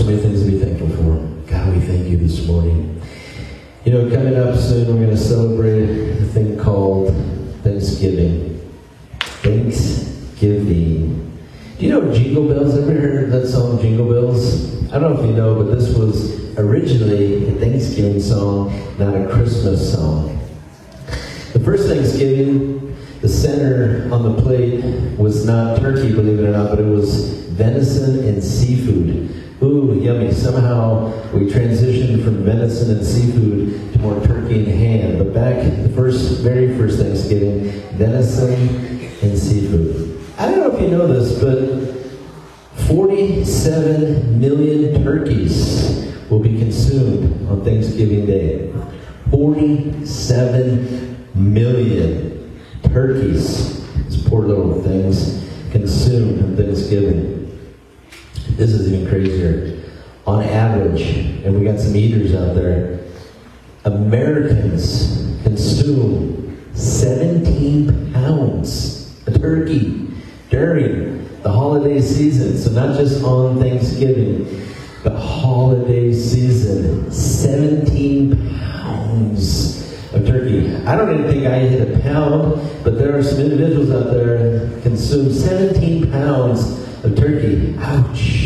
many things to be thankful for. God, we thank you this morning. You know, coming up soon, we're going to celebrate a thing called Thanksgiving. Thanksgiving. Do you know Jingle Bells? Ever heard that song, Jingle Bells? I don't know if you know, but this was originally a Thanksgiving song, not a Christmas song. The first Thanksgiving, the center on the plate was not turkey, believe it or not, but it was venison and seafood. Ooh, yummy. Somehow we transitioned from venison and seafood to more turkey and ham. But back the very first Thanksgiving, venison and seafood. I don't know if you know this, but 47 million turkeys will be consumed on Thanksgiving Day. 47 million turkeys, these poor little things, consumed on Thanksgiving. This is even crazier. On average, and we got some eaters out there, Americans consume 17 pounds of turkey during the holiday season. So not just on Thanksgiving, but holiday season. 17 pounds of turkey. I don't even think I hit a pound, but there are some individuals out there that consume 17 pounds of turkey. Ouch.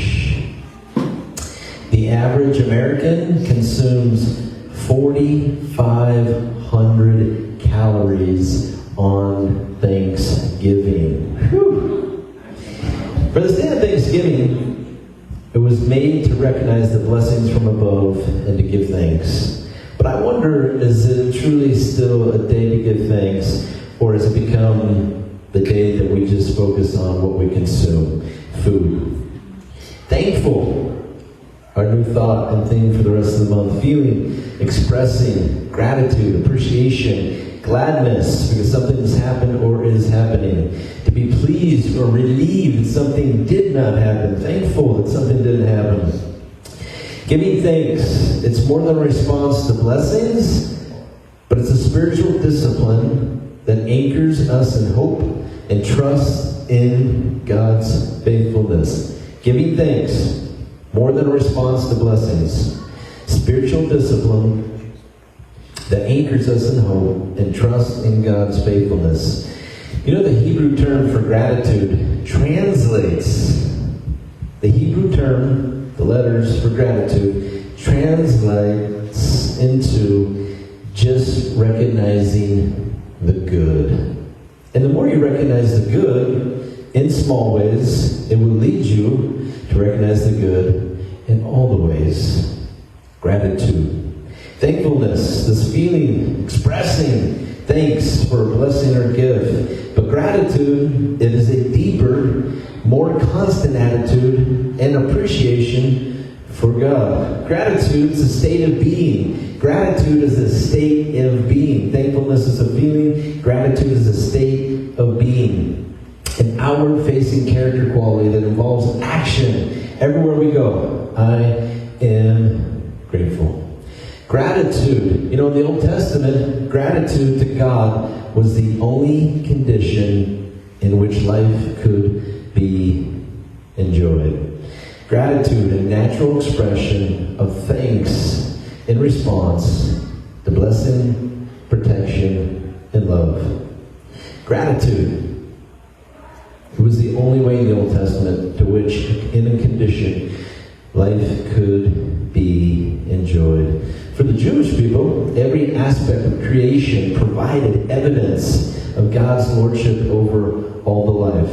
The average American consumes 4,500 calories on Thanksgiving. Whew. For this day of Thanksgiving, it was made to recognize the blessings from above and to give thanks. But I wonder, is it truly still a day to give thanks, or has it become the day that we just focus on what we consume? Food. Thankful. Our new thought and theme for the rest of the month. Feeling, expressing gratitude, appreciation, gladness because something has happened or is happening. To be pleased or relieved that something did not happen. Thankful that something didn't happen. Giving thanks. It's more than a response to blessings, but it's a spiritual discipline that anchors us in hope and trust in God's faithfulness. Giving thanks. More than a response to blessings. Spiritual discipline that anchors us in hope and trust in God's faithfulness. You know, the Hebrew term for gratitude translates, the Hebrew term, the letters for gratitude, translates into just recognizing the good. And the more you recognize the good, in small ways, it will lead you to recognize the good in all the ways. Gratitude. Thankfulness, this feeling, expressing thanks for a blessing or gift. But gratitude, it is a deeper, more constant attitude and appreciation for God. Gratitude is a state of being. Gratitude is a state of being. Thankfulness is a feeling. Gratitude is a state of being. An outward-facing character quality that involves action. Everywhere we go, I am grateful. Gratitude. You know, in the Old Testament, gratitude to God was the only condition in which life could be enjoyed. Gratitude, a natural expression of thanks in response to blessing, protection, and love. Gratitude. It was the only way in the Old Testament to which, in a condition, life could be enjoyed. For the Jewish people, every aspect of creation provided evidence of God's lordship over all the life.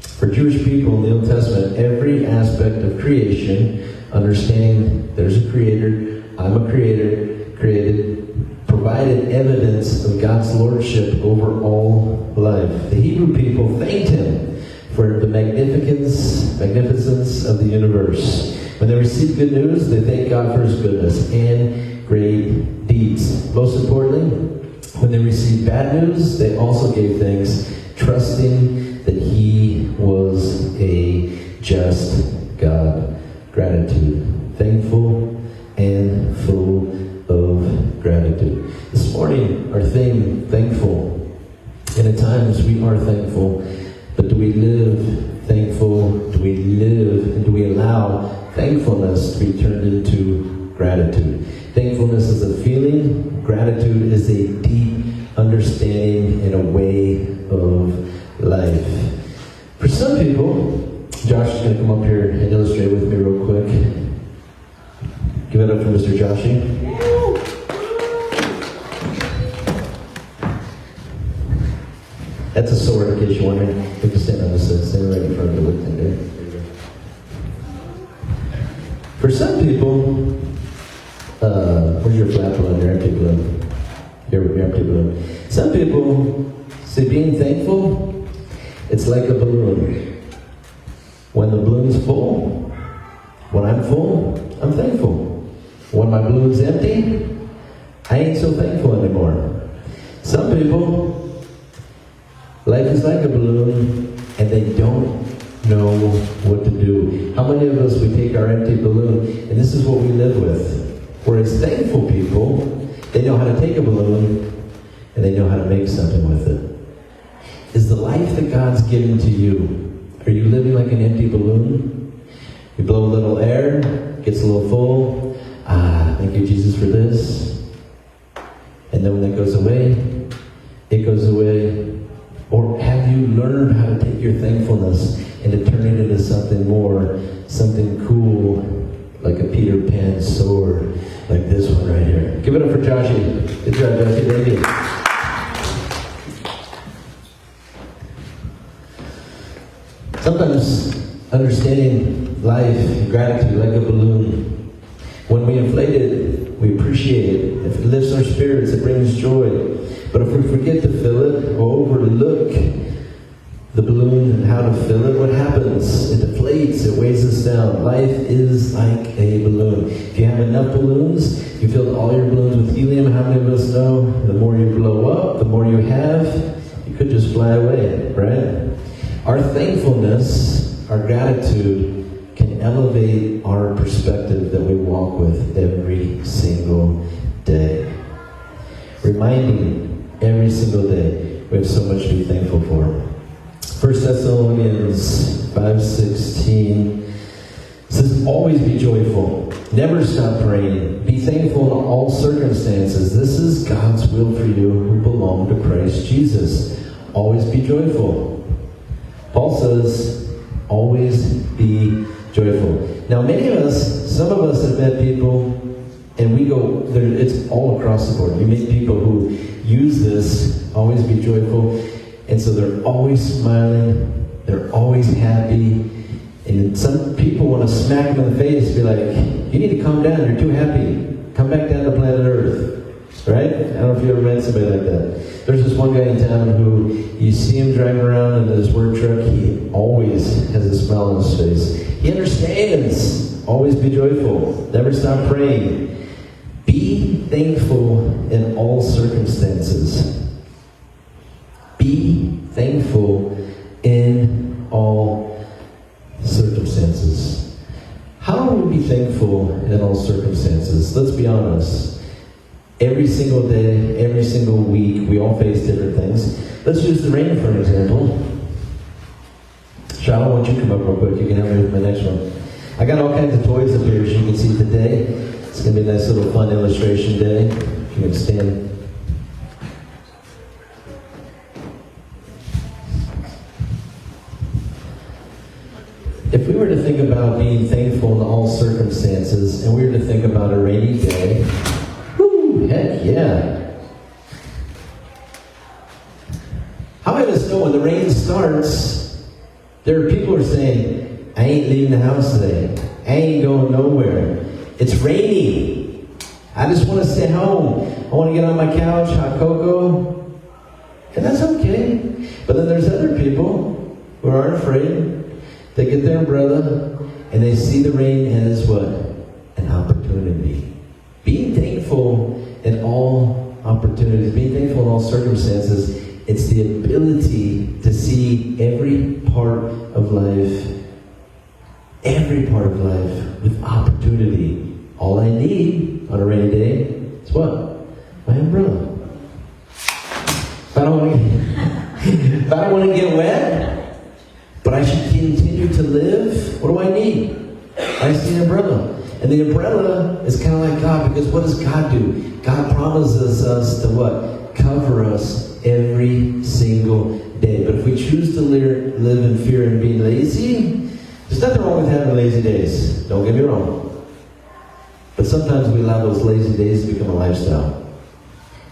For Jewish people in the Old Testament, every aspect of creation, understanding there's a creator, I'm a creator, created, provided evidence of God's lordship over all life. The Hebrew people thanked him for the magnificence of the universe. When they received good news, they thanked God for his goodness and great deeds. Most importantly, when they received bad news, they also gave thanks, trusting that he was a just God. Gratitude. Thankful and full of gratitude. This morning, our theme, thankful. And at times we are thankful, but do we live thankful? Do we live and do we allow thankfulness to be turned into gratitude? Thankfulness is a feeling. Gratitude is a deep understanding and a way of life. For some people, Josh is going to come up here and illustrate with me real quick. Give it up for Mr. Joshie. That's a sword, in case you're wondering. You can stand on this side. Stand right in front of the wood thing there. There you go. For some people, where's your flap balloon? Your empty balloon. Your empty balloon. Some people say being thankful, it's like a balloon. When the balloon's full, when I'm full, I'm thankful. When my balloon's empty, I ain't so thankful anymore. Some people, life is like a balloon, and they don't know what to do. How many of us, we take our empty balloon, and this is what we live with? Whereas thankful people, they know how to take a balloon, and they know how to make something with it. Is the life that God's given to you, are you living like an empty balloon? You blow a little air, gets a little full. Thank you, Jesus, for this. And then when that goes away, it goes away. Or have you learned how to take your thankfulness and to turn it into something more, something cool, like a Peter Pan sword, like this one right here? Give it up for Joshie. Good job, Joshie. Thank you. Sometimes understanding life and gratitude like a balloon. When we inflate it, we appreciate it. If it lifts our spirits, it brings joy. But if we forget to fill it or overlook the balloon and how to fill it, what happens? It deflates, it weighs us down. Life is like a balloon. If you have enough balloons, you fill all your balloons with helium. How many of us know the more you blow up, the more you have, you could just fly away, right? Our thankfulness, our gratitude, can elevate our perspective that we walk with every single day. Reminding every single day we have so much to be thankful for. 1 Thessalonians 5:16 says, always be joyful. Never stop praying. Be thankful in all circumstances. This is God's will for you who belong to Christ Jesus. Always be joyful. Paul says, always be joyful. Now many of us, some of us have met people, and we go, it's all across the board. We meet people who use this, always be joyful, and so they're always smiling, they're always happy, and some people want to smack them in the face and be like, you need to calm down, you're too happy. Come back down to planet Earth. Right? I don't know if you ever met somebody like that. There's this one guy in town who, you see him driving around in his work truck, he always has a smile on his face. He understands. Always be joyful. Never stop praying. Be thankful in all circumstances. Be thankful in all circumstances. How do we be thankful in all circumstances? Let's be honest. Every single day, every single week, we all face different things. Let's use the rain for an example. Charlotte, why don't you come up real quick? You can help me with my next one. I got all kinds of toys up here, as you can see today. It's going to be a nice little fun illustration day. If you can stand. If we were to think about being thankful in all circumstances, and we were to think about a rainy day, heck yeah. How many of us know when the rain starts, there are people who are saying, I ain't leaving the house today. I ain't going nowhere. It's raining. I just want to stay home. I want to get on my couch, hot cocoa. And that's okay. But then there's other people who aren't afraid. They get their umbrella and they see the rain as what? An opportunity. Being thankful in all opportunities, being thankful in all circumstances, it's the ability to see every part of life with opportunity. All I need on a rainy day is what? My umbrella. If I don't want to get wet, but I should continue I see an umbrella. And the umbrella is kind of like God, because what does God do? God promises us to what? Cover us every single day. But if we choose to live in fear and being lazy, there's nothing wrong with having lazy days. Don't get me wrong. But sometimes we allow those lazy days to become a lifestyle.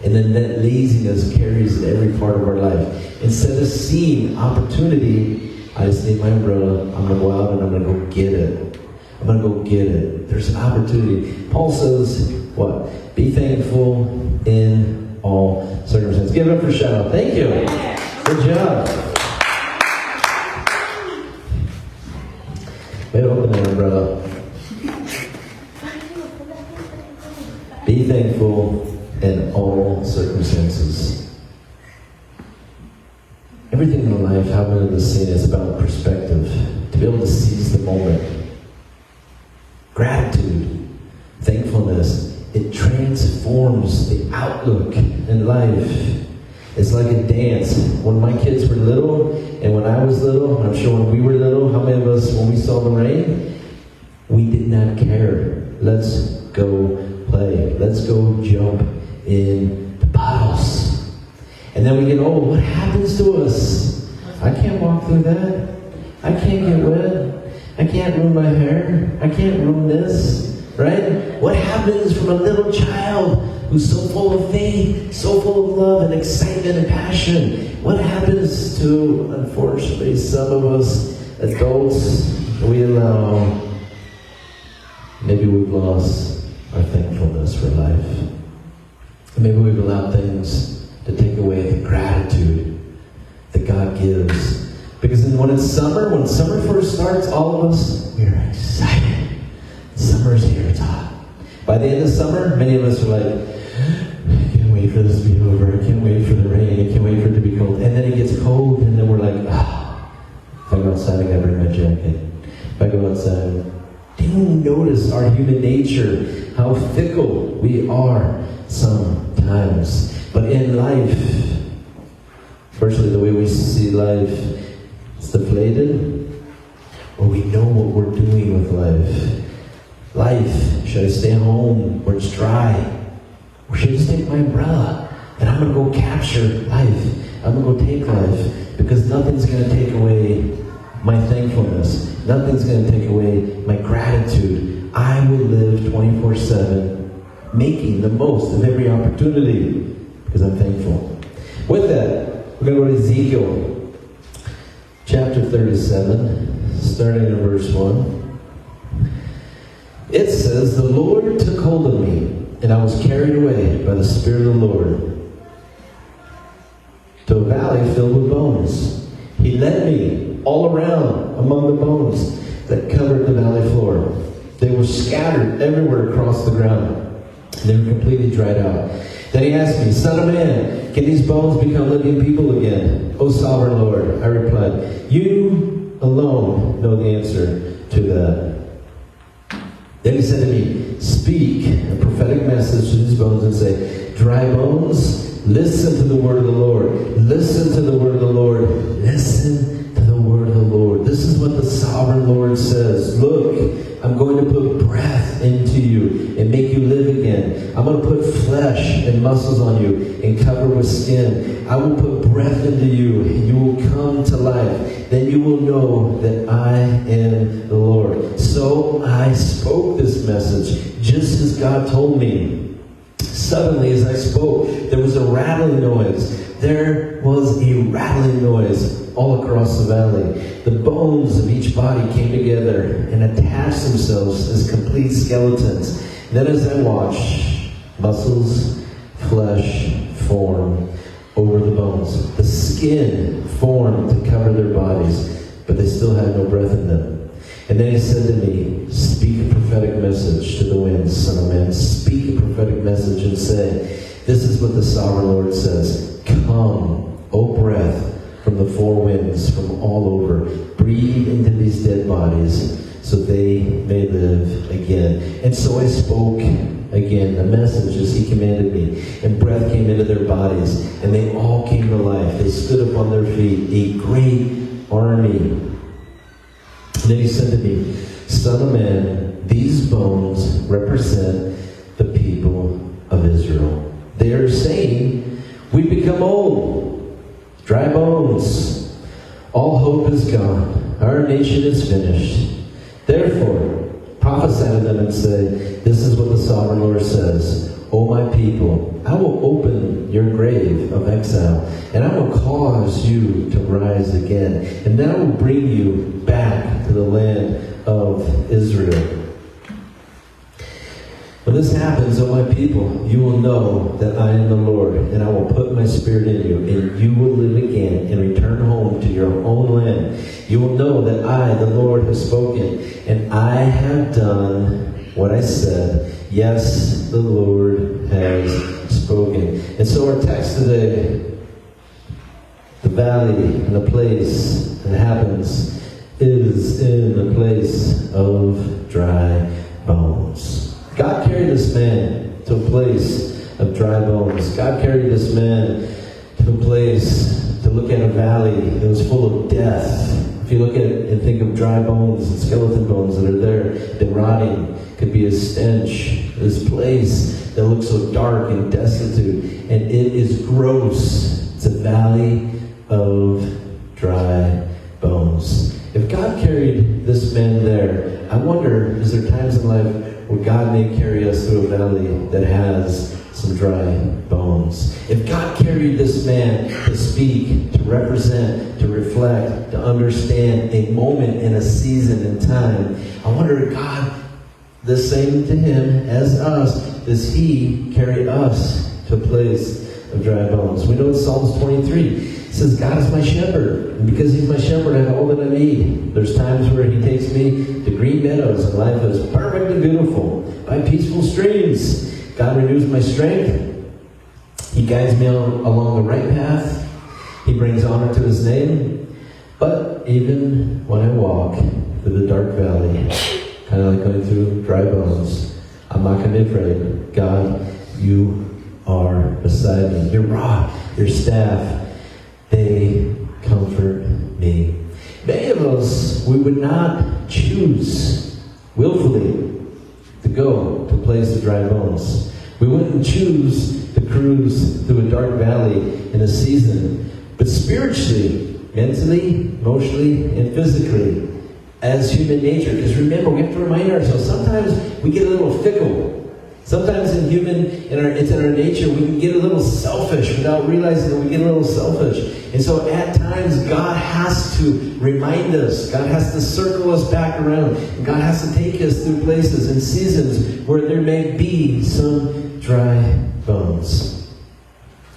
And then that laziness carries in every part of our life. Instead of seeing opportunity, I just need my umbrella. I'm going to go out and I'm going to go get it. I'm going to go get it. There's an opportunity. Paul says, what? Be thankful in all circumstances. Give it up for a shout out. Thank you. Good job. Maybe open that umbrella. Be thankful in all circumstances. Everything in life, how I'm going to see it, is about perspective. To be able to seize the moment. Gratitude, thankfulness, it transforms the outlook in life. It's like a dance. When my kids were little, and when I was little, I'm sure when we were little, how many of us, when we saw the rain, we did not care. Let's go play. Let's go jump in the puddles. And then we get old. What happens to us? I can't walk through that. I can't get wet. I can't ruin my hair. I can't ruin this. Right? What happens from a little child who's so full of faith, so full of love and excitement and passion? What happens to, unfortunately, some of us adults? We allow, maybe we've lost our thankfulness for life. Maybe we've allowed things to take away the gratitude that God gives. Because when summer first starts, all of us, we're excited. Summer's here, it's hot. By the end of summer, many of us are like, I can't wait for this to be over. I can't wait for the rain. I can't wait for it to be cold. And then it gets cold, and then we're like, if I go outside, I gotta bring my jacket. If I go outside, do you notice our human nature, how fickle we are sometimes? But in life, virtually the way we see life, it's deflated, or we know what we're doing with life. Life, should I stay home where it's dry? Or should I just take my umbrella and I'm going to go capture life? I'm going to go take life, because nothing's going to take away my thankfulness. Nothing's going to take away my gratitude. I will live 24/7, making the most of every opportunity, because I'm thankful. With that, we're going to go to Ezekiel. Chapter 37, starting in verse 1. It says, the Lord took hold of me, and I was carried away by the Spirit of the Lord to a valley filled with bones. He led me all around among the bones that covered the valley floor. They were scattered everywhere across the ground. They were completely dried out. Then he asked me, Son of man, can these bones become living people again? O sovereign Lord, I replied, you alone know the answer to that. Then he said to me, speak a prophetic message to these bones and say, dry bones, listen to the word of the Lord. Listen to the word of the Lord. Listen to the word of the Lord. This is what the sovereign Lord says. Look, I'm going to put breath into you and make you live again. I'm going to put flesh and muscles on you and cover with skin. I will put breath into you and you will come to life. Then you will know that I am the Lord. So I spoke this message just as God told me. Suddenly, as I spoke, there was a rattling noise. There was a rattling noise all across the valley. The bones of each body came together and attached themselves as complete skeletons. Then as I watched, muscles, flesh formed over the bones. The skin formed to cover their bodies, but they still had no breath in them. And then he said to me, speak a prophetic message to the winds, son of man. Speak a prophetic message and say, this is what the sovereign Lord says. Come, O breath, from the four winds, from all over. Breathe into these dead bodies so they may live again. And so I spoke again the message as he commanded me. And breath came into their bodies, and they all came to life. They stood up on their feet, a great army. And then he said to me, Son of man, these bones represent the people of Israel. They are saying, we've become old, dry bones. All hope is gone. Our nation is finished. Therefore, prophesy to them and say, this is what the sovereign Lord says. O my people, I will open your grave of exile, and I will cause you to rise again, and then I will bring you back to the land of Israel. When this happens, O my people, you will know that I am the Lord, and I will put my spirit in you, and you will live again and return home to your own land. You will know that I, the Lord, have spoken, and I have done what I said. Yes, the Lord has spoken. And so our text today, the valley and the place that happens, is in the place of dry bones. God carried this man to a place of dry bones. God carried this man to a place to look at a valley that was full of death. If you look at it and think of dry bones and skeleton bones that are there, been rotting, could be a stench. This place that looks so dark and destitute, and it is gross. It's a valley of dry bones. If God carried this man there, I wonder, is there times in life where God may carry us through a valley that has some dry bones? If God carried this man to speak, to represent, to reflect, to understand a moment in a season in time, I wonder if God, the same to him as us, does he carry us to a place of dry bones? We know in Psalms 23, it says, God is my shepherd, and because he's my shepherd, I have all that I need. There's times where he takes me to green meadows, and life is perfect and beautiful, by peaceful streams. God renews my strength. He guides me along the right path. He brings honor to his name. But even when I walk through the dark valley, kind of like going through dry bones, I'm not going to be afraid. God, you are beside me. Your rod, your staff, they comfort me. Many of us, we would not choose willfully to go to a place of dry bones. We wouldn't choose to cruise through a dark valley in a season. But spiritually, mentally, emotionally, and physically, as human nature, because remember, we have to remind ourselves, sometimes we get a little fickle. Sometimes it's in our nature, we can get a little selfish without realizing that we get a little selfish. And so at times, God has to remind us. God has to circle us back around. And God has to take us through places and seasons where there may be some dry bones.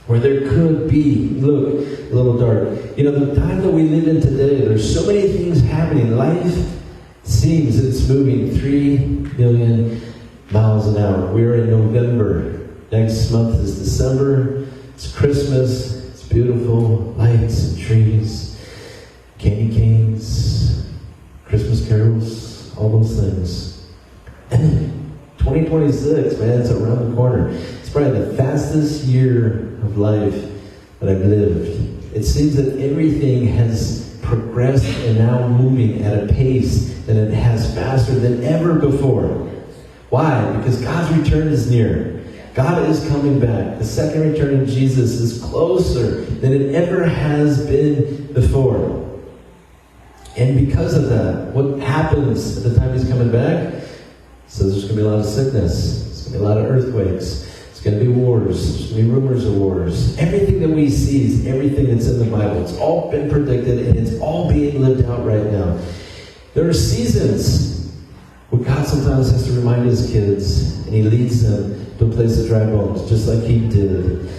Where there could be, look, a little dark. You know, the time that we live in today, there's so many things happening. Life seems it's moving 3 million miles an hour. We're in November. Next month is December. It's Christmas. It's beautiful. Lights and trees. Candy canes. Christmas carols. All those things. And 2026, man, it's around the corner. It's probably the fastest year of life that I've lived. It seems that everything has progressed and now moving at a pace that it has faster than ever before. Why? Because God's return is near. God is coming back. The second return of Jesus is closer than it ever has been before. And because of that, what happens at the time he's coming back? So there's going to be a lot of sickness. There's going to be a lot of earthquakes. There's going to be wars. There's going to be rumors of wars. Everything that we see is everything that's in the Bible. It's all been predicted, and it's all being lived out right now. There are seasons where God sometimes has to remind his kids, and he leads them to a place of dry bones, just like he did.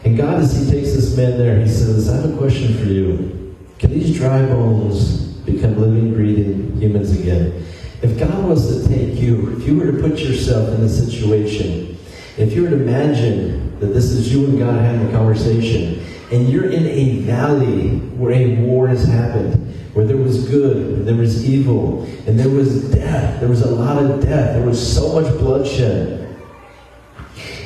And God, as he takes this man there, he says, I have a question for you. Can these dry bones become living, breathing humans again? If God was to take you, if you were to put yourself in a situation, if you were to imagine that this is you and God having a conversation, and you're in a valley where a war has happened, where there was good, and there was evil, and there was death. There was a lot of death. There was so much bloodshed.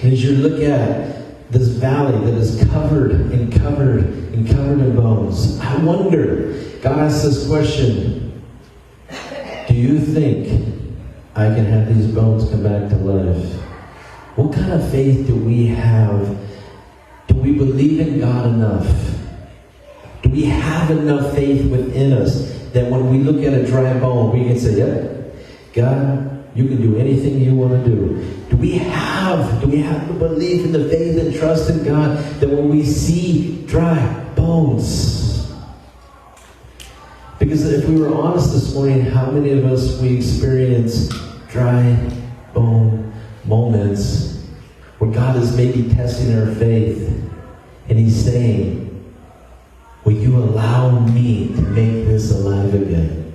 And as you look at this valley that is covered in bones, I wonder, God asks this question, Do you think I can have these bones come back to life? What kind of faith do we have? Do we believe in God enough? Do we have enough faith within us that when we look at a dry bone, we can say, yep, God, you can do anything you want to do. Do we have the belief and the faith and trust in God that when we see dry bones? Because if we were honest this morning, how many of us we experience dry bone moments where God is maybe testing our faith and He's saying, will you allow me to make this alive again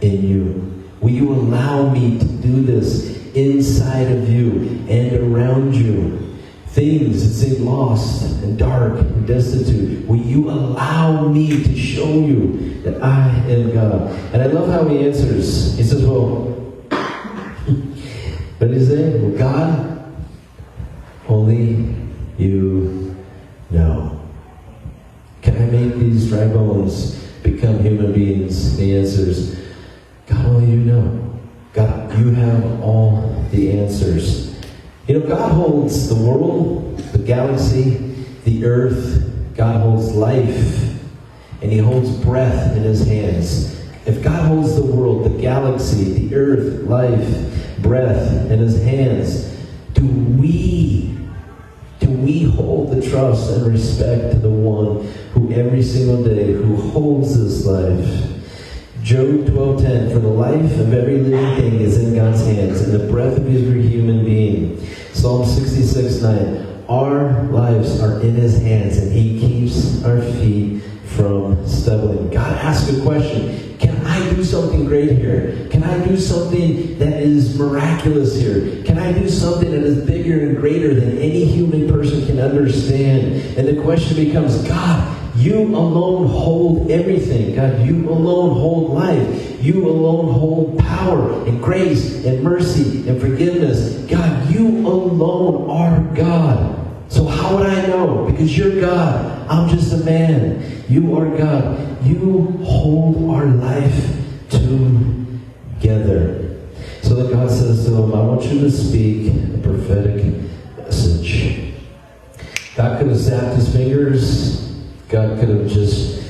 in you? Will you allow me to do this inside of you and around you? Things that seem lost and dark and destitute. Will you allow me to show you that I am God? And I love how He answers. He says, well, what did He say? Well, God, only you know. Can I make these dry bones become human beings? And He answers, God, only you know. God, you have all the answers. You know, God holds the world, the galaxy, the earth. God holds life, and He holds breath in His hands. If God holds the world, the galaxy, the earth, life, breath in His hands, do we hold the trust and respect to the one who every single day, who holds this life? Job 12:10, for the life of every living thing is in God's hands, and the breath of every human being. Psalm 66:9, our lives are in His hands, and He keeps our feet from stumbling. God asks a question. Can I do something great here? Can I do something that is miraculous here? Can I do something that is bigger and greater than any human person can understand? And the question becomes, God, you alone hold everything. God, you alone hold life. You alone hold power and grace and mercy and forgiveness. God, you alone are God. So how would I know? Because you're God. I'm just a man. You are God. You hold our life together. So that God says to him, I want you to speak a prophetic message. God could have zapped his fingers. God could have just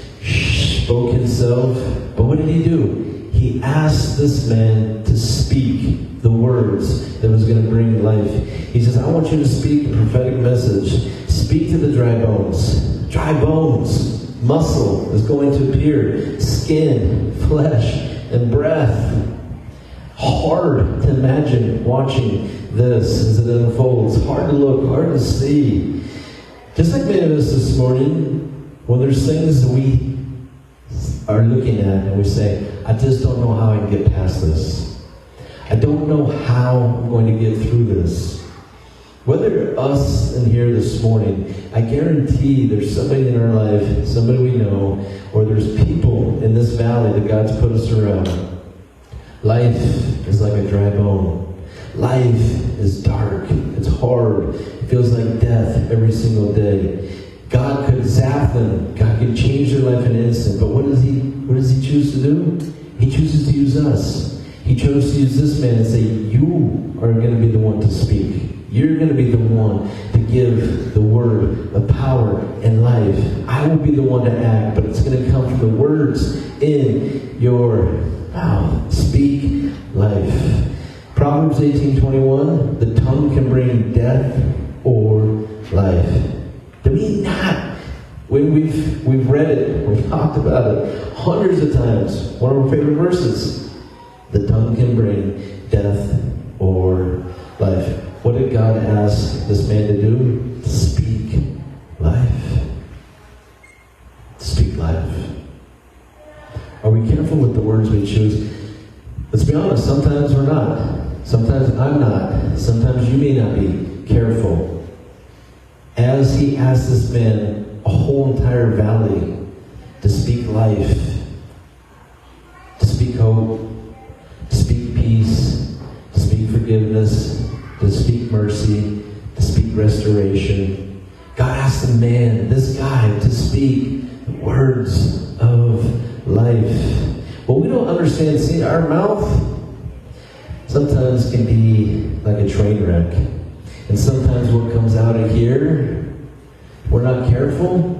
spoke himself. But what did he do? He asked this man to speak the words that was going to bring life. He says, I want you to speak a prophetic message. Speak to the dry bones. Dry bones. Muscle is going to appear. Skin, flesh, and breath. Hard to imagine watching this as it unfolds. Hard to look, hard to see. Just like many of us this morning, when there's things that we are looking at and we say, I just don't know how I can get past this. I don't know how I'm going to get through this. Whether us in here this morning, I guarantee there's somebody in our life, somebody we know, or there's people in this valley that God's put us around. Life is like a dry bone. Life is dark. It's hard. It feels like death every single day. God could zap them. God could change their life in an instant. But what does he choose to do? He chooses to use us. He chose to use this man and say, you are going to be the one to speak. You're going to be the one to give the word of power and life. I will be the one to act, but it's going to come from the words in your mouth. Speak life. Proverbs 18:21, the tongue can bring death or life. Do we not? When we've read it, we've talked about it hundreds of times. One of our favorite verses. The tongue can bring death or life. What did God ask this man to do? To speak life. Speak life. Are we careful with the words we choose? Let's be honest, sometimes we're not. Sometimes I'm not. Sometimes you may not be careful. As he asked this man, a whole entire valley, to speak life, to speak hope, to speak peace, to speak forgiveness, to speak mercy, to speak restoration. God asked the man, this guy, to speak the words of life. What we don't understand, see, our mouth sometimes can be like a train wreck. And sometimes what comes out of here, we're not careful,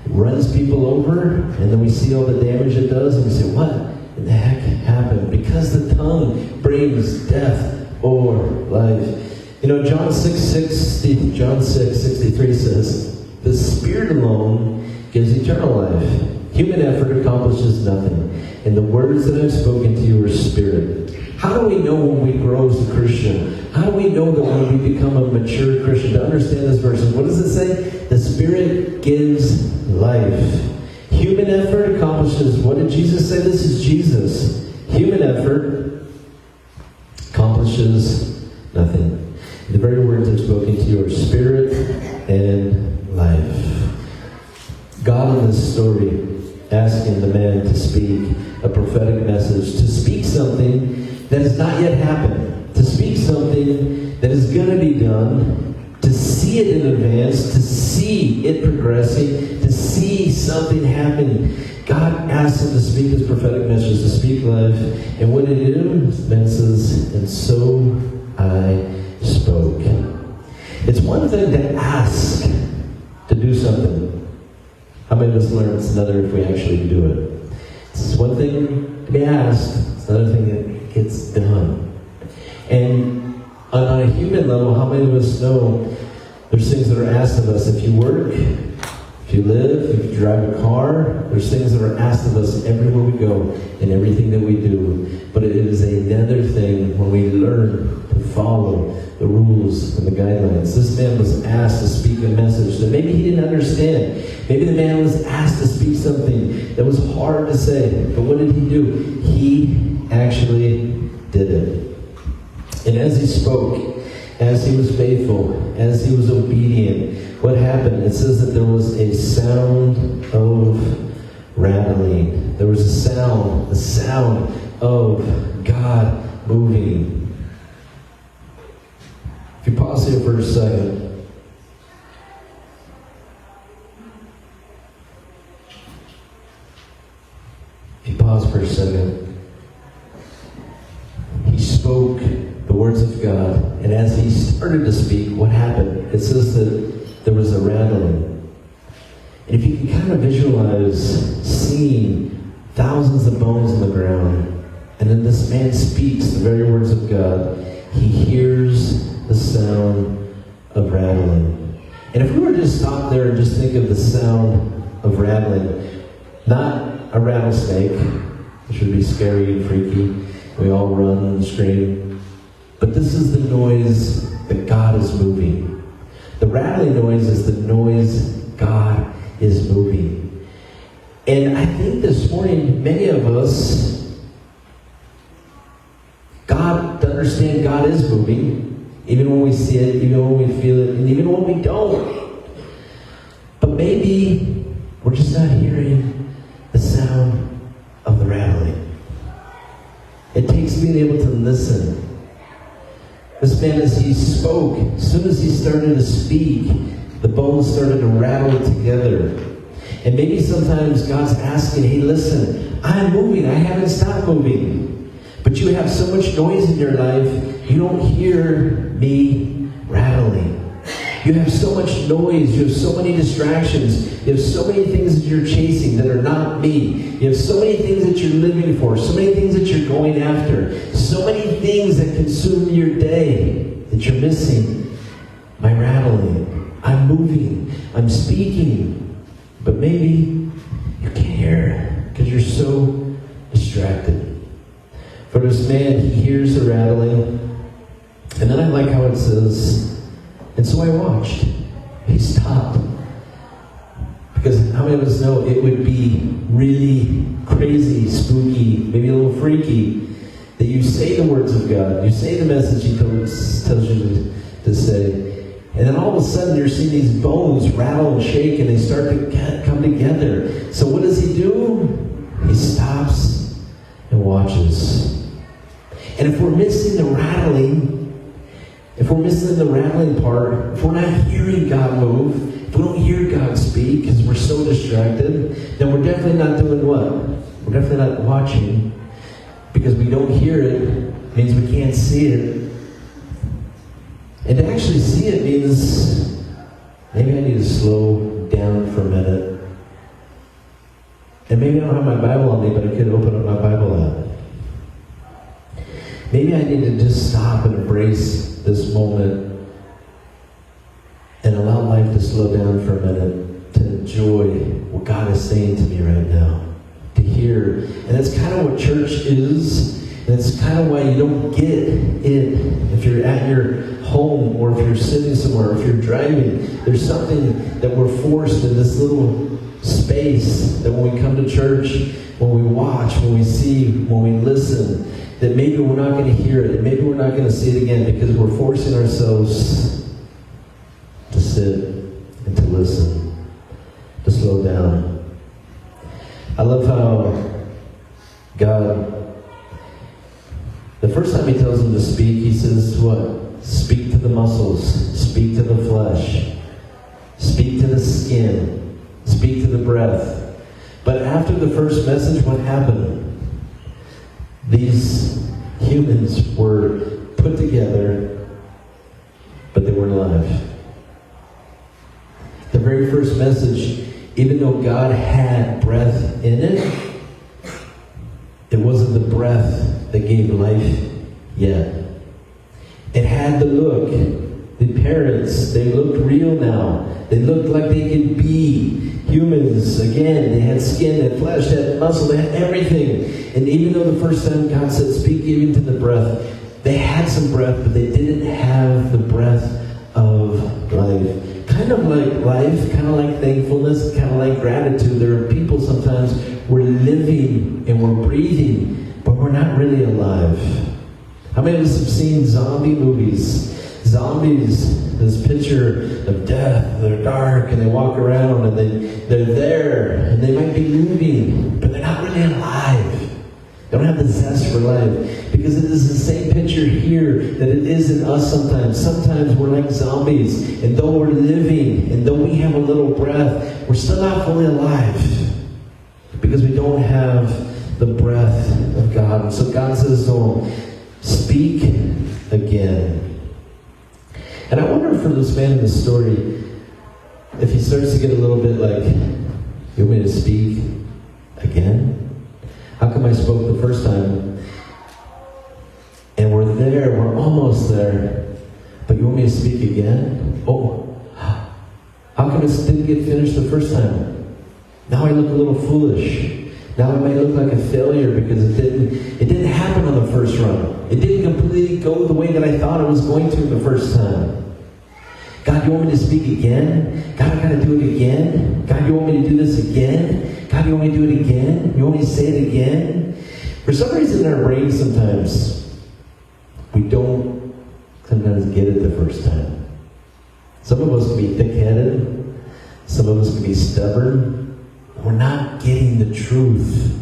runs people over, and then we see all the damage it does, and we say, what in the heck happened? Because the tongue brings death or life. You know, John 6:63 says, the Spirit alone gives eternal life. Human effort accomplishes nothing. And the words that I've spoken to you are spirit. How do we know when we grow as a Christian? How do we know that when we become a mature Christian? To understand this verse, what does it say? The Spirit gives life. Human effort accomplishes, what did Jesus say? This is Jesus. Human effort accomplishes nothing. The very words I've spoken to you are spirit and life. God in this story asking the man to speak a prophetic message, to speak something that has not yet happened, to speak something that is going to be done, to see it in advance, to see it progressing, to see something happening. God asked him to speak his prophetic message, to speak life. And what did he do? Man says, and so I spoke. It's one thing to ask to do something. How many of us learn it's another if we actually do it? It's one thing to be asked, it's another thing that gets done. And on a human level, how many of us know there's things that are asked of us? If you work, if you live, if you drive a car, there's things that are asked of us everywhere we go and everything that we do. But it is another thing when we learn to follow the rules and the guidelines. This man was asked to speak a message that maybe he didn't understand. Maybe the man was asked to speak something that was hard to say. But what did he do? He actually did it. And as he spoke, as he was faithful, as he was obedient, what happened? It says that there was a sound of rattling. There was a sound of God moving. If you pause here for a second. He spoke the words of God, and as he started to speak, what happened? It says that there was a rattling. And if you can kind of visualize seeing thousands of bones on the ground, and then this man speaks the very words of God, he hears the sound of rattling. And if we were to stop there and just think of the sound of rattling, not a rattlesnake, which would be scary and freaky, we all run and scream, but this is the noise that God is moving. The rattling noise is the noise God is moving. And I think this morning, many of us, to understand God is moving, even when we see it, even when we feel it, and even when we don't. But maybe we're just not hearing the sound of the rattling. It takes being able to listen. This man, as he spoke, as soon as he started to speak, the bones started to rattle together. And maybe sometimes God's asking, hey, listen, I'm moving. I haven't stopped moving. But you have so much noise in your life, you don't hear me rattling. You have so much noise. You have so many distractions. You have so many things that you're chasing that are not me. You have so many things that you're living for. So many things that you're going after. So many things that consume your day that you're missing my rattling. I'm moving. I'm speaking. But maybe you can't hear because you're so distracted. For this man, he hears the rattling. And then I like how it says, and so I watched. He stopped. Because how many of us know it would be really crazy, spooky, maybe a little freaky, that you say the words of God, you say the message he tells you to say, and then all of a sudden you're seeing these bones rattle and shake and they start to come together. So what does he do? He stops and watches. And if we're missing the rattling, if we're missing the rattling part, if we're not hearing God move, if we don't hear God speak because we're so distracted, then we're definitely not doing what? We're definitely not watching, because we don't hear it means we can't see it. And to actually see it means maybe I need to slow down for a minute. And maybe I don't have my Bible on me, but I could open up my Bible app. Maybe I need to just stop and embrace this moment and allow life to slow down for a minute, to enjoy what God is saying to me right now, to hear. And that's kind of what church is. And it's kind of why you don't get it if you're at your home, or if you're sitting somewhere, or if you're driving. There's something that we're forced in this little space, that when we come to church, when we watch, when we see, when we listen, that maybe we're not going to hear it, and maybe we're not going to see it again, because we're forcing ourselves to sit and to listen, to slow down. I love how God, the first time he tells him to speak, he says what? Speak to the muscles, speak to the flesh, speak to the skin, speak to the breath. But after the first message, what happened? These humans were put together, but they weren't alive. The very first message, even though God had breath in it, it wasn't the breath that gave life yet. It had the look. The parents, they looked real now. They looked like they could be humans again. They had skin, they had flesh, they had muscle, they had everything. And even though the first time God said, speak even to the breath, they had some breath, but they didn't have the breath of life. Kind of like life, kind of like thankfulness, kind of like gratitude. There are people sometimes, we're living and we're breathing, but we're not really alive. How many of us have seen zombie movies? Zombies, this picture of death, they're dark and they walk around and they're there and they might be moving, but they're not really alive. They don't have the zest for life, because it is the same picture here that it is in us sometimes. Sometimes we're like zombies, and though we're living and though we have a little breath, we're still not fully alive, because we don't have the breath of God. And so God says to him, speak again. And I wonder for this man in the story, if he starts to get a little bit like, you want me to speak again? How come I spoke the first time? And we're there, we're almost there, but you want me to speak again? Oh, how come it didn't get finished the first time? Now I look a little foolish. Now I may look like a failure because it didn't happen on the first run. It didn't completely go the way that I thought it was going to the first time. God, you want me to speak again? God, I gotta do it again? God, you want me to do this again? God, you want me to do it again? You want me to say it again? For some reason in our brains sometimes, we don't sometimes get it the first time. Some of us can be thick-headed. Some of us can be stubborn. We're not getting the truth.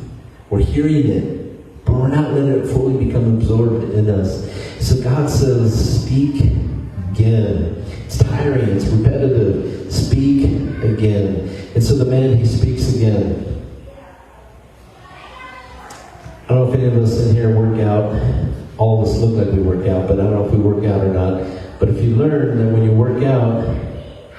We're hearing it, but we're not letting it fully become absorbed in us. So God says, speak again. It's tiring, it's repetitive. Speak again. And so the man, he speaks again. I don't know if any of us in here work out. All of us look like we work out, but I don't know if we work out or not. But if you learn that when you work out,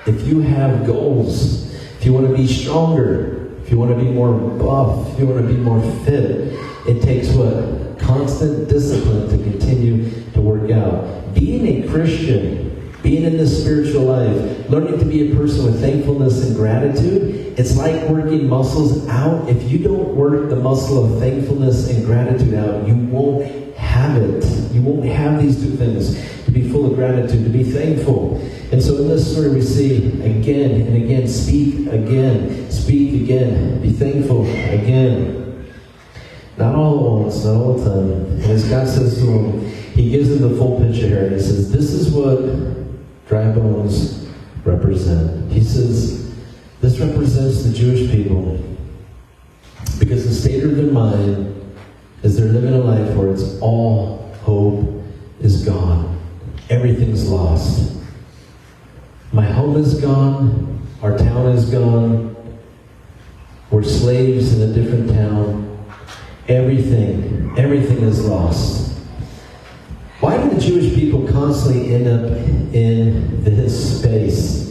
if you have goals, if you want to be stronger, if you want to be more buff, if you want to be more fit, it takes what? Constant discipline to continue to work out. Being a Christian, being in this spiritual life, learning to be a person with thankfulness and gratitude, it's like working muscles out. If you don't work the muscle of thankfulness and gratitude out, you won't have it. You won't have these two things. To be full of gratitude, to be thankful. And so in this story we see again and again, speak again, be thankful again. Not all at once, not all the time. And as God says to him, he gives him the full picture here. And he says, this is what dry bones represent. He says, this represents the Jewish people, because the state of their mind is they're living a life where it's all hope is gone. Everything's lost. My home is gone. Our town is gone. We're slaves in a different town. everything is lost. Why do the Jewish people constantly end up in this space?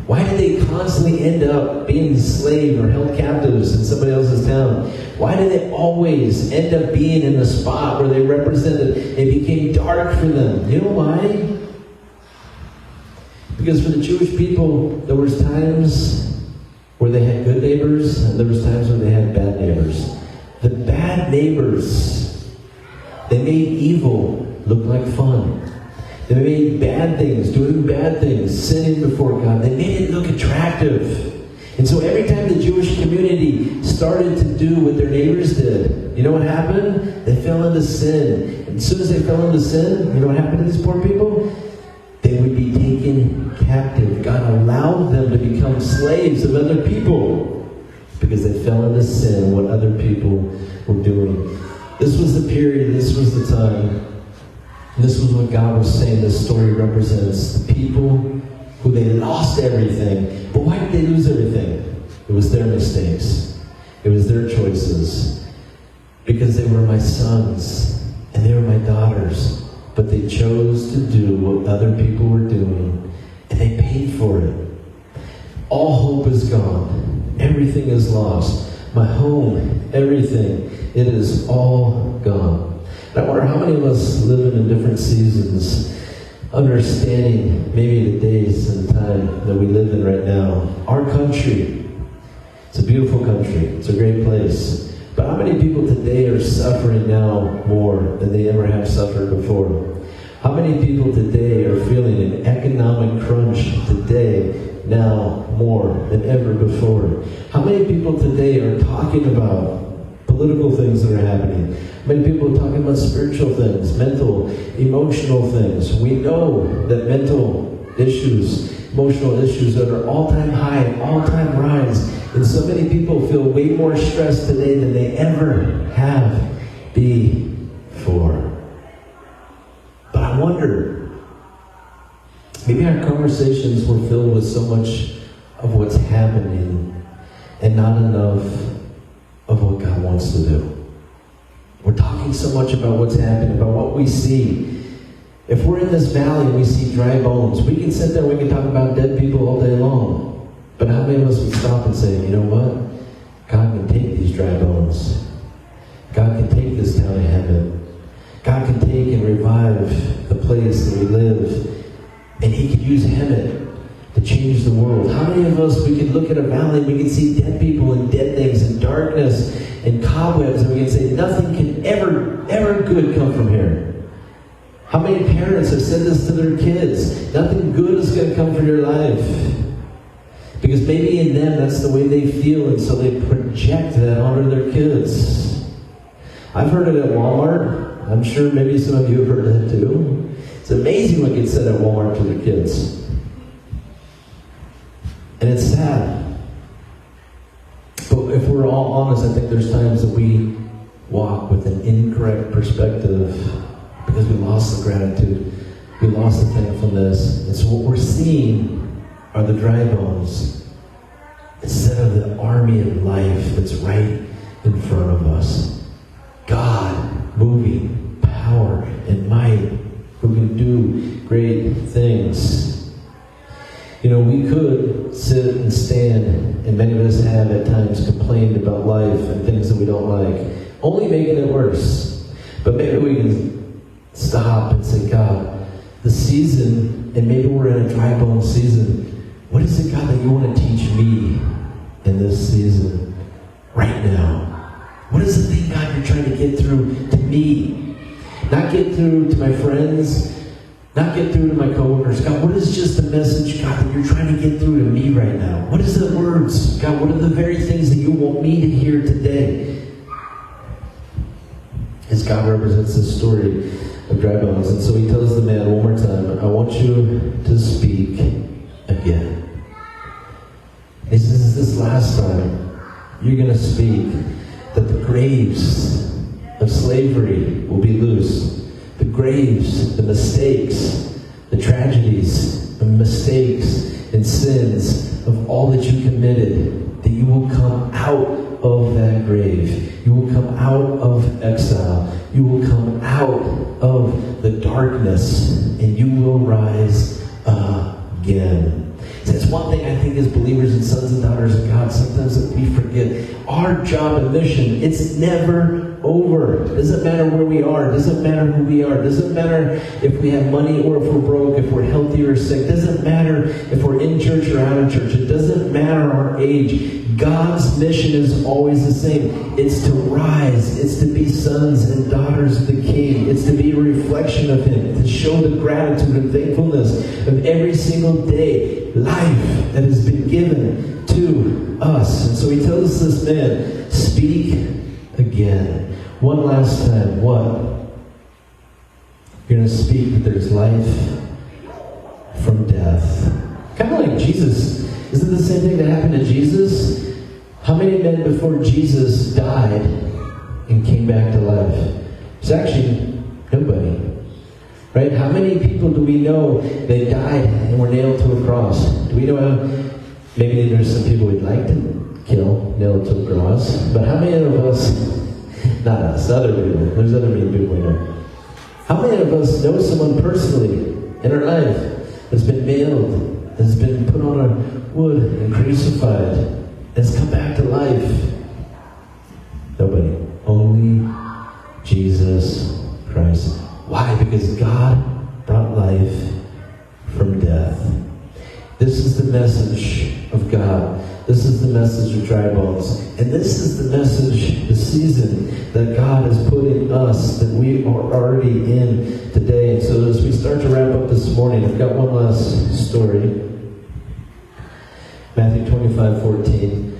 Why do they constantly end up being enslaved or held captives in somebody else's town? Why do they always end up being in the spot where they represented? It became dark for them. You know why? Because for the Jewish people, there was times where they had good neighbors, and there was times where they had bad neighbors. The bad neighbors, they made evil look like fun. They made bad things, doing bad things, sinning before God. They made it look attractive. And so every time the Jewish community started to do what their neighbors did, you know what happened? They fell into sin. And as soon as they fell into sin, you know what happened to these poor people? They would be taken captive. God allowed them to become slaves of other people because they fell into sin, what other people were doing. This was the period, this was the time. This was what God was saying this story represents. The people who they lost everything. But why did they lose everything? It was their mistakes. It was their choices. Because they were my sons and they were my daughters. But they chose to do what other people were doing. And they paid for it. All hope is gone. Everything is lost. My home, everything. It is all gone. I wonder how many of us live in different seasons, understanding maybe the days and the time that we live in right now. Our country, it's a beautiful country, it's a great place. But how many people today are suffering now more than they ever have suffered before? How many people today are feeling an economic crunch today now more than ever before? How many people today are talking about political things that are happening? Many people are talking about spiritual things, mental, emotional things. We know that mental issues, emotional issues that are all-time high, all-time rise. And so many people feel way more stressed today than they ever have before. But I wonder, maybe our conversations were filled with so much of what's happening and not enough of what God wants to do. We're talking so much about what's happening, about what we see. If we're in this valley and we see dry bones, we can sit there and we can talk about dead people all day long. But how many of us would stop and say, you know what? God can take these dry bones. God can take this town of heaven. God can take and revive the place that we live. And He could use Hemet to change the world. How many of us, we can look at a valley and we can see dead people and dead things and darkness and cobwebs, and we can say nothing can ever good come from here. How many parents have said this to their kids? Nothing good is going to come from your life. Because maybe in them that's the way they feel, and so they project that onto their kids. I've heard it at Walmart. I'm sure maybe some of you have heard that too. It's amazing what gets said at Walmart to their kids. And it's sad. But if we're all honest, I think there's times that we walk with an incorrect perspective because we lost the gratitude. We lost the thankfulness. And so what we're seeing are the dry bones instead of the army of life that's right in front of us. God moving, power and might, who can do great things. You know, we could sit and stand, and many of us have at times complained about life and things that we don't like, only making it worse. But maybe we can stop and say, God, the season, and maybe we're in a dry bone season, what is it, God, that you want to teach me in this season, right now? What is the thing, God, you're trying to get through to me? Not get through to my friends, not get through to my coworkers. God, what is just the message, God, that you're trying to get through to me right now? What is the words? God, what are the very things that you want me to hear today? As God represents this story of dry bones. And so He tells the man one more time, I want you to speak again. He says, this last time, you're going to speak that the graves of slavery will be loose. The graves, the mistakes, the tragedies, the mistakes and sins of all that you committed, that you will come out of that grave. You will come out of exile. You will come out of the darkness, and you will rise again. That's one thing I think as believers and sons and daughters of God, sometimes that we forget. Our job and mission, it's never over. It doesn't matter where we are. It doesn't matter who we are. It doesn't matter if we have money or if we're broke, if we're healthy or sick. It doesn't matter if we're in church or out of church. It doesn't matter our age. God's mission is always the same. It's to rise. It's to be sons and daughters of the King. It's to be a reflection of Him. To show the gratitude and thankfulness of every single day, life that has been given to us. And so He tells this man, speak again. One last time. What? You're going to speak that there's life from death. Kind of like Jesus. Isn't the same thing that happened to Jesus? How many men before Jesus died and came back to life? It's actually nobody. Right? How many people do we know they died and were nailed to a cross? Do we know how? Maybe there's some people we'd like to kill, nailed to a cross. But how many of us, not us, other people, there's other people we know. How many of us know someone personally in our life that's been nailed, has been put on a wood and crucified, has come back to life? Nobody. Only Jesus Christ. Why? Because God brought life from death. This is the message of God. This is the message of Dry Bones. And this is the message, the season that God has put in us, that we are already in today. And so as we start to wrap up this morning, I've got one last story. Matthew 25:14.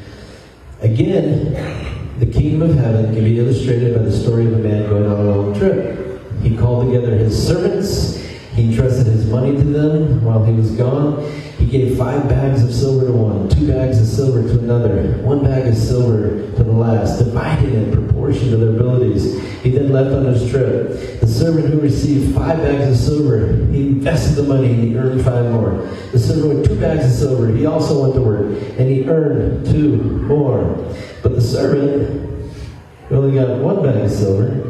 Again, the kingdom of heaven can be illustrated by the story of a man going on a long trip. He called together his servants. He entrusted his money to them while he was gone. He gave 5 bags of silver to one, 2 bags of silver to another, 1 bag of silver to the last, dividing in proportion to their abilities. He then left on his trip. The servant who received 5 bags of silver, he invested the money and he earned 5 more. The servant with 2 bags of silver, he also went to work and he earned 2 more. But the servant who only got 1 bag of silver,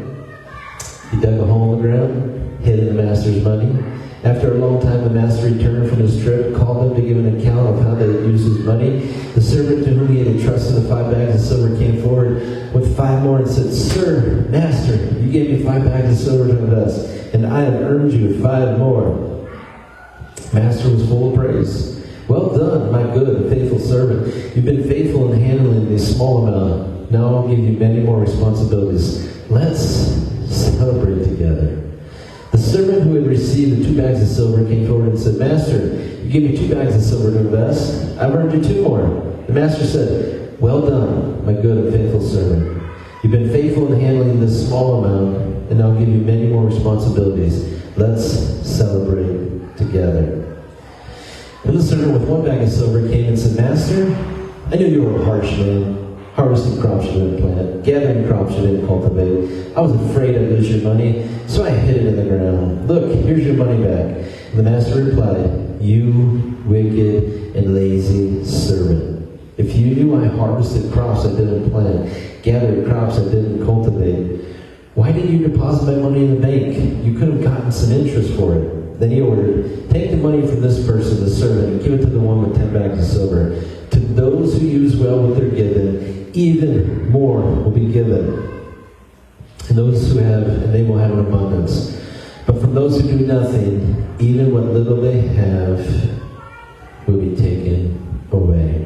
he dug a hole in the ground, hid in the master's money. After a long time, the master returned from his trip, called him to give an account of how they had used his money. The servant to whom he had entrusted the 5 bags of silver came forward with 5 more and said, Sir, master, you gave me 5 bags of silver to invest, and I have earned you 5 more. Master was full of praise. Well done, my good and faithful servant. You've been faithful in handling this small amount. Now I'll give you many more responsibilities. Let's celebrate together. The servant who had received the 2 bags of silver came forward and said, Master, you gave me 2 bags of silver to invest. I've earned you 2 more. The master said, Well done, my good and faithful servant. You've been faithful in handling this small amount, and I'll give you many more responsibilities. Let's celebrate together. And the servant with 1 bag of silver came and said, Master, I knew you were a harsh man, harvesting crops you didn't plant, gathering crops you didn't cultivate. I was afraid I'd lose your money, so I hid it in the ground. Look, here's your money back. And the master replied, You wicked and lazy servant. If you knew I harvested crops I didn't plant, gathered crops I didn't cultivate, why didn't you deposit my money in the bank? You could have gotten some interest for it. Then he ordered, Take the money from this person, the servant, and give it to the one with 10 bags of silver. To those who use well what they're given, even more will be given. And those who have, and they will have an abundance. But from those who do nothing, even what little they have will be taken away.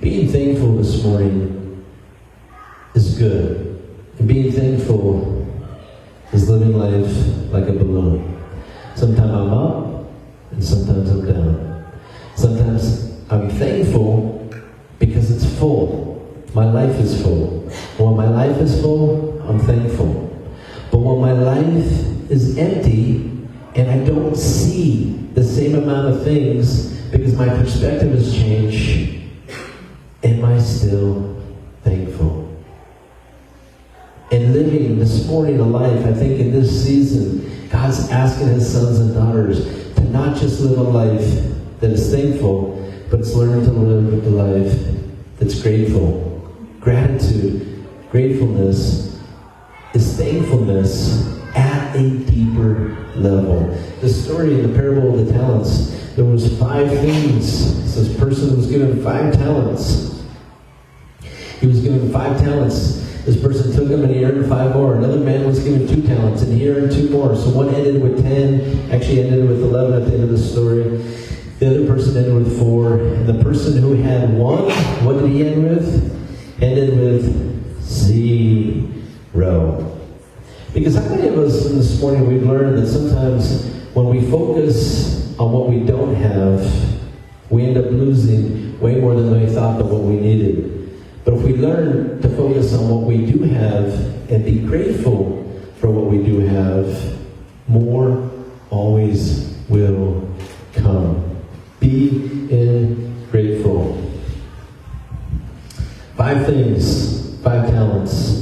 Being thankful this morning is good. And being thankful is living life like a balloon. Sometimes I'm up, and sometimes I'm down. Sometimes I'm thankful because it's full. My life is full. When my life is full, I'm thankful. But when my life is empty and I don't see the same amount of things because my perspective has changed, am I still thankful? And living this morning a life, I think in this season, God's asking His sons and daughters to not just live a life that is thankful, but it's learn to live a life that's grateful. Gratitude, gratefulness, is thankfulness at a deeper level. The story in the parable of the talents, there was 5 things. This person was given 5 talents. He was given 5 talents. This person took them and he earned 5 more. Another man was given 2 talents and he earned 2 more. So one ended with 10, actually ended with 11 at the end of the story. The other person ended with 4. And the person who had 1, what did he end with? Ended with 0. Because how many of us this morning we've learned that sometimes when we focus on what we don't have, we end up losing way more than we thought of what we needed. But if we learn to focus on what we do have and be grateful for what we do have, more always will come. Be grateful. 5 things, 5 talents.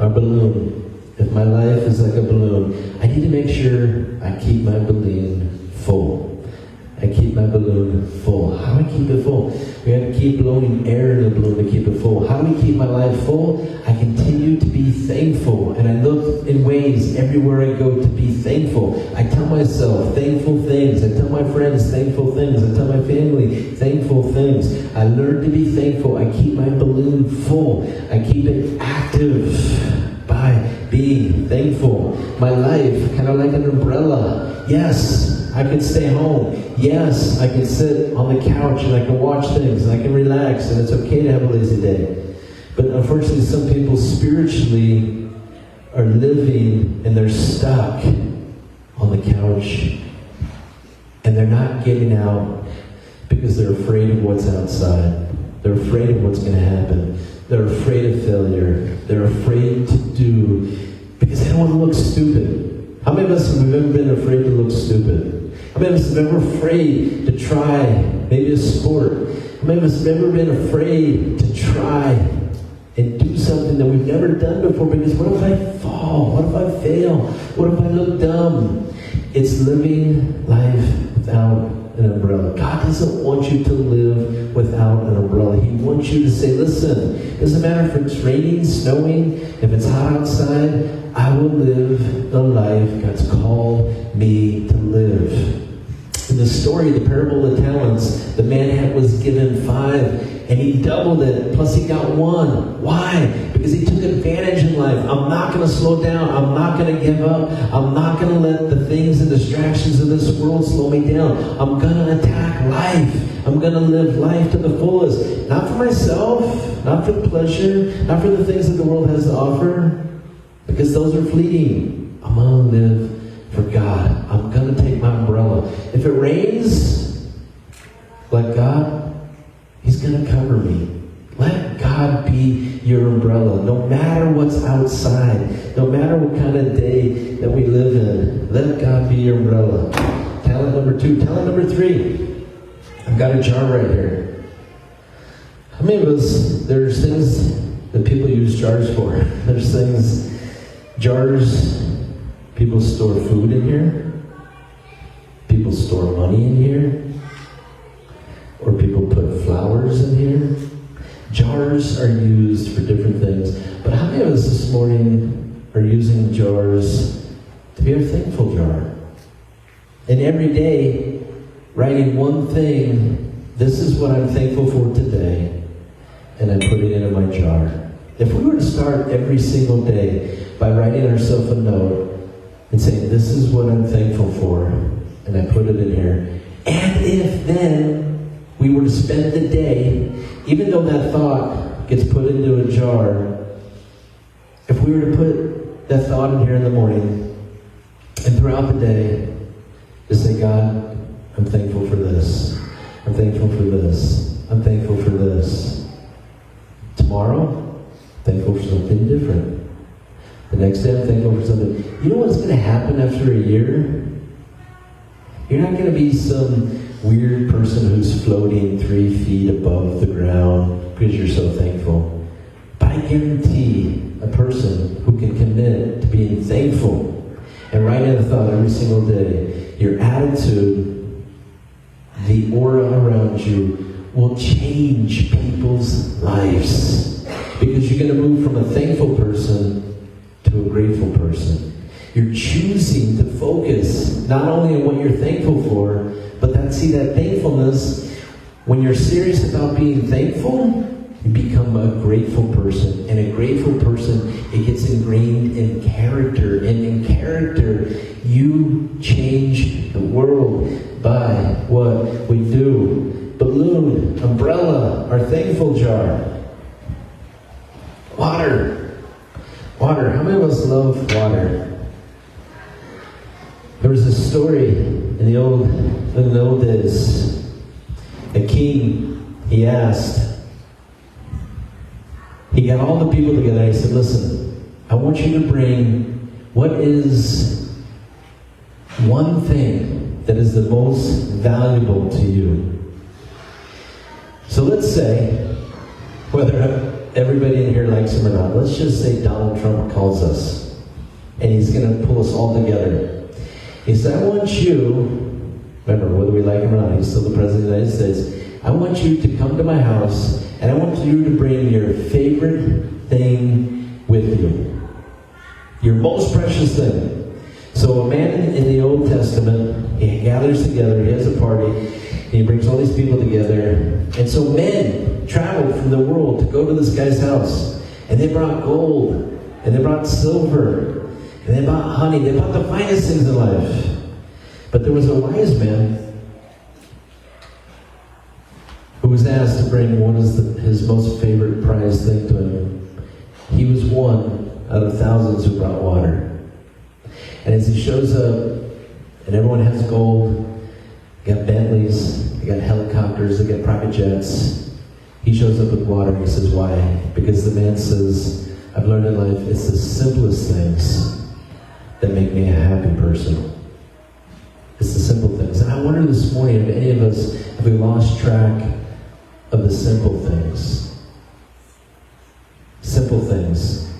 Our balloon. If my life is like a balloon, I need to make sure I keep my balloon full. I keep my balloon full. How do I keep it full? We have to keep blowing air in the balloon to keep it full. How do we keep my life full? I continue to be thankful. And I look in ways everywhere I go to be thankful. I tell myself thankful things. I tell my friends thankful things. I tell my family thankful things. I learn to be thankful. I keep my balloon full. I keep it active by being thankful. My life, kind of like an umbrella. Yes, I can stay home. Yes, I can sit on the couch and I can watch things and I can relax and it's okay to have a lazy day. But unfortunately, some people spiritually are living and they're stuck on the couch and they're not getting out because they're afraid of what's outside. They're afraid of what's going to happen. They're afraid of failure. They're afraid to do because they don't want to look stupid. How many of us have ever been afraid to look stupid? How many of us have ever been afraid to try maybe a sport? How many of us have ever been afraid to try and do something that we've never done before because what if I fall? What if I fail? What if I look dumb? It's living life without an umbrella. God doesn't want you to live without an umbrella. He wants you to say, listen, it doesn't matter if it's raining, snowing, if it's hot outside, I will live the life God's called me to live. In the story, the parable of the talents, the man was given 5 and he doubled it, plus he got 1. Why? Because he took advantage in life. I'm not going to slow down. I'm not going to give up. I'm not going to let the things and distractions of this world slow me down. I'm going to attack life. I'm going to live life to the fullest. Not for myself, not for pleasure, not for the things that the world has to offer, because those are fleeting. I'm going to live for God. I'm going to take my umbrella. If it rains, let God, He's going to cover me. Let God be your umbrella. No matter what's outside, no matter what kind of day that we live in, let God be your umbrella. Talent number 2. Talent number 3. I've got a jar right here. How many of us, there's things that people use jars for? There's things, jars, people store food in here. People store money in here. Or people put flowers in here. Jars are used for different things. But how many of us this morning are using jars to be our thankful jar? And every day, writing one thing, this is what I'm thankful for today, and I put it into my jar. If we were to start every single day by writing ourselves a note and saying, this is what I'm thankful for, and I put it in here, and if then we were to spend the day, even though that thought gets put into a jar, if we were to put that thought in here in the morning, and throughout the day, just say, God, I'm thankful for this. I'm thankful for this. I'm thankful for this. Tomorrow, thankful for something different. The next day, I'm thankful for something. You know what's going to happen after a year? You're not going to be some weird person who's floating 3 feet above the ground because you're so thankful. But I guarantee a person who can commit to being thankful and write in a thought every single day, your attitude, the aura around you will change people's lives. Because you're going to move from a thankful person to a grateful person. You're choosing to focus not only on what you're thankful for, but that thankfulness, when you're serious about being thankful, you become a grateful person. And a grateful person, it gets ingrained in character. And in character, you change the world by what we do. Balloon, umbrella, our thankful jar. Water. Water. How many of us love water? There was a story in the old days. A king, he got all the people together and he said, listen, I want you to bring what is one thing that is the most valuable to you. So let's say, whether everybody in here likes him or not, let's just say Donald Trump calls us and he's going to pull us all together. He said, I want you, remember, whether we like him or not, he's still the President of the United States, I want you to come to my house and I want you to bring your favorite thing with you. Your most precious thing. So a man in the Old Testament, he gathers together, he has a party, and he brings all these people together. And so men traveled from the world to go to this guy's house. And they brought gold, and they brought silver, and they brought honey, they brought the finest things in life. But there was a wise man who was asked to bring what is his most favorite prized thing to him. He was one out of thousands who brought water. And as he shows up, and everyone has gold, they got Bentleys, they got helicopters, they got private jets. He shows up with water and he says, why? Because the man says, I've learned in life, it's the simplest things that make me a happy person. It's the simple things. And I wonder this morning if any of us, have we lost track of the simple things? Simple things.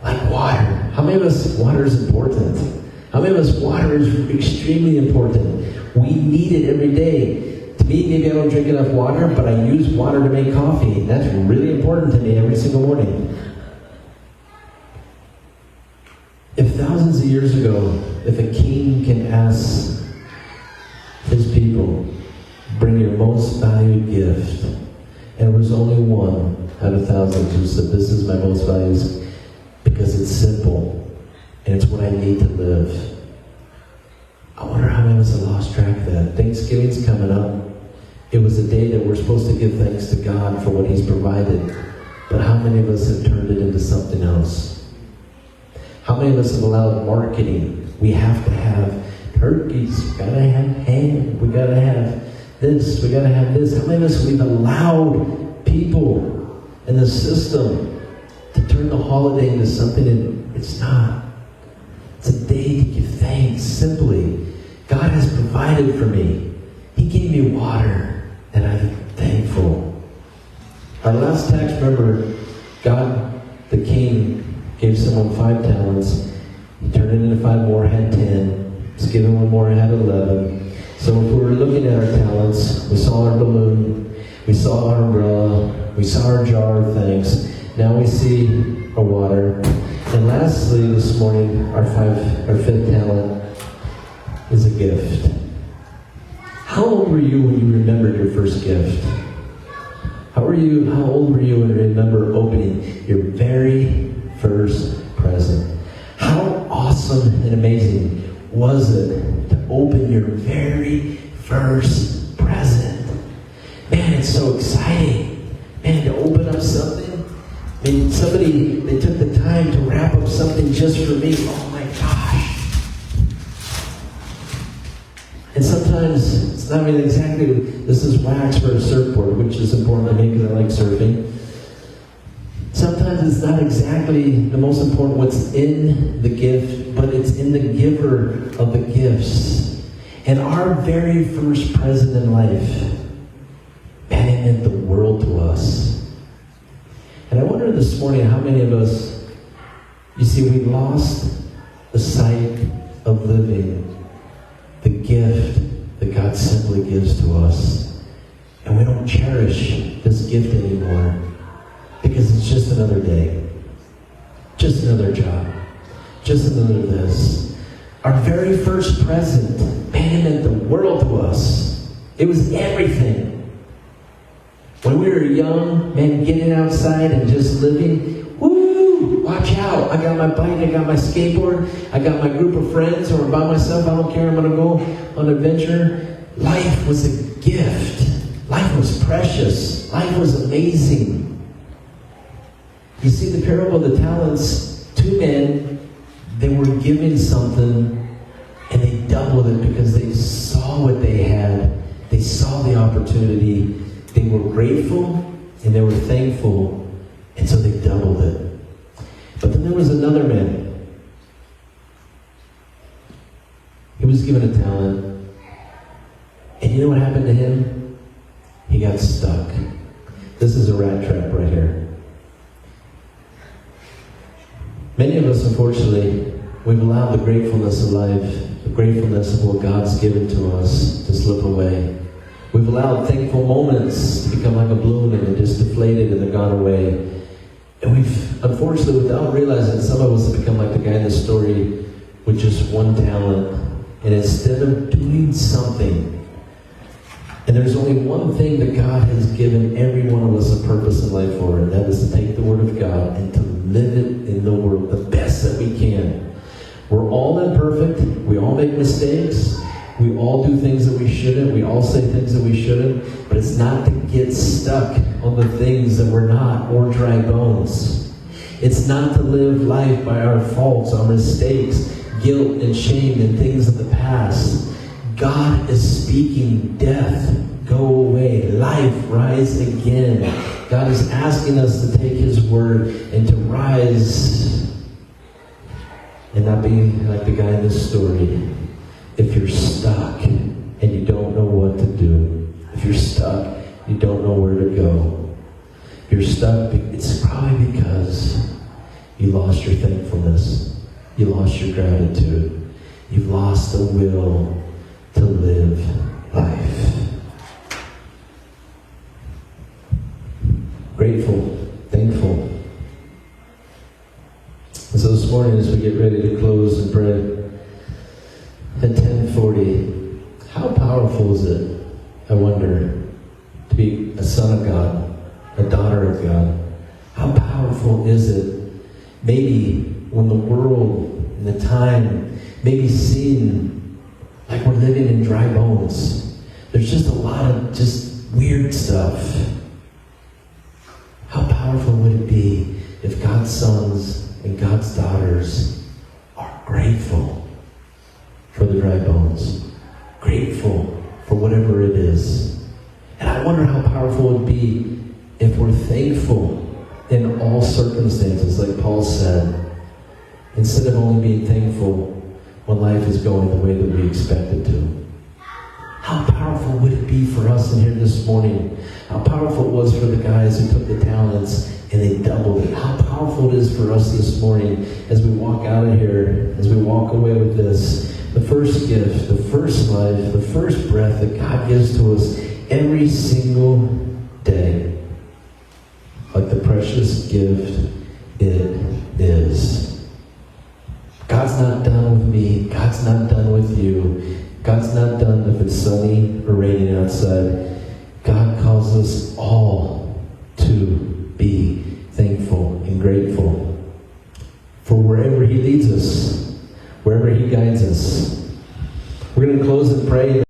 Like water. How many of us, water is important? How many of us, water is extremely important? We need it every day. To me, maybe I don't drink enough water, but I use water to make coffee. That's really important to me every single morning. If thousands of years ago, if a king can ask his people, bring your most valued gift, and there was only one out of thousands who said, this is my most valued, because it's simple, and it's what I need to live. I wonder how many of us have lost track of that. Thanksgiving's coming up. It was a day that we're supposed to give thanks to God for what He's provided. But how many of us have turned it into something else? How many of us have allowed marketing? We have to have turkeys, we gotta have ham, we gotta have this, we gotta have this. How many of us we've allowed people in the system to turn the holiday into something and it's not? It's a day to give thanks, simply. God has provided for me. He gave me water, and I'm thankful. Our last text, remember, God, the King, gave someone 5 talents. He turned it into 5 more, had 10. He's given one more, had 11. So if we were looking at our talents, we saw our balloon, we saw our umbrella, we saw our jar of thanks. Now we see our water. And lastly, this morning, our 5th talent is a gift. How old were you when you remembered your first gift? How old were you when you remember opening your very first present? How awesome and amazing was it to open your very first present? Man, it's so exciting. Man, to open up something. I mean, they took the time to wrap up something just for me. Oh my gosh. And sometimes it's not really exactly, this is wax for a surfboard, which is important to me because I like surfing. Sometimes it's not exactly the most important what's in the gift, but it's in the giver of the gifts. And our very first present in life, man, it meant the world to us. And I wonder this morning how many of us, you see, we lost the sight of living the gift that God simply gives to us. And we don't cherish this gift anymore because it's just another day, just another job, just another this. Our very first present, man, it meant the world to us. It was everything. When we were young, man, getting outside and just living, woo, watch out. I got my bike, I got my skateboard, I got my group of friends, or by myself, I don't care, I'm going to go on an adventure. Life was a gift. Life was precious. Life was amazing. You see, the parable of the talents, 2 men, they were given something and they doubled it because they saw what they had. They saw the opportunity. They were grateful and they were thankful, and so they doubled it. But then there was another man. He was given a talent. And you know what happened to him? He got stuck. This is a rat trap right here. Many of us, unfortunately, we've allowed the gratefulness of life, the gratefulness of what God's given to us, to slip away. We've allowed thankful moments to become like a balloon and they're just deflated and they're gone away. And we've, unfortunately, without realizing, some of us have become like the guy in the story with just one talent. And instead of doing something, and there's only one thing that God has given every one of us a purpose in life for, and that is to take the Word of God and to live it in the world the best that we can. We're all imperfect. We all make mistakes. We all do things that we shouldn't. We all say things that we shouldn't. But it's not to get stuck on the things that we're not, or dry bones. It's not to live life by our faults, our mistakes, guilt and shame and things of the past. God is speaking death, go away, life, rise again. God is asking us to take His word and to rise and not be like the guy in this story. If you're stuck and you don't know what to do, if you're stuck, you don't know where to go. If you're stuck, it's probably because you lost your thankfulness. You lost your gratitude. You've lost the will to live life. Grateful, thankful. And so this morning, as we get ready to close and pray, at 10:40, how powerful is it, I wonder, to be a son of God, a daughter of God? How powerful is it, maybe when the world and the time maybe seem like we're living in dry bones. There's just a lot of just weird stuff. How powerful would it be if God's sons and God's daughters are grateful for the dry bones, grateful for whatever it is. And I wonder how powerful it would be if we're thankful in all circumstances, like Paul said, instead of only being thankful when life is going the way that we expect it to. How powerful would it be for us in here this morning? How powerful it was for the guys who took the talents and they doubled it. How powerful it is for us this morning as we walk out of here, as we walk away with this. The first gift, the first life, the first breath that God gives to us every single day. Like the precious gift it is. God's not done with me. God's not done with you. God's not done if it's sunny or raining outside. God calls us all to be thankful and grateful for wherever He leads us, wherever He guides us. We're going to close and pray.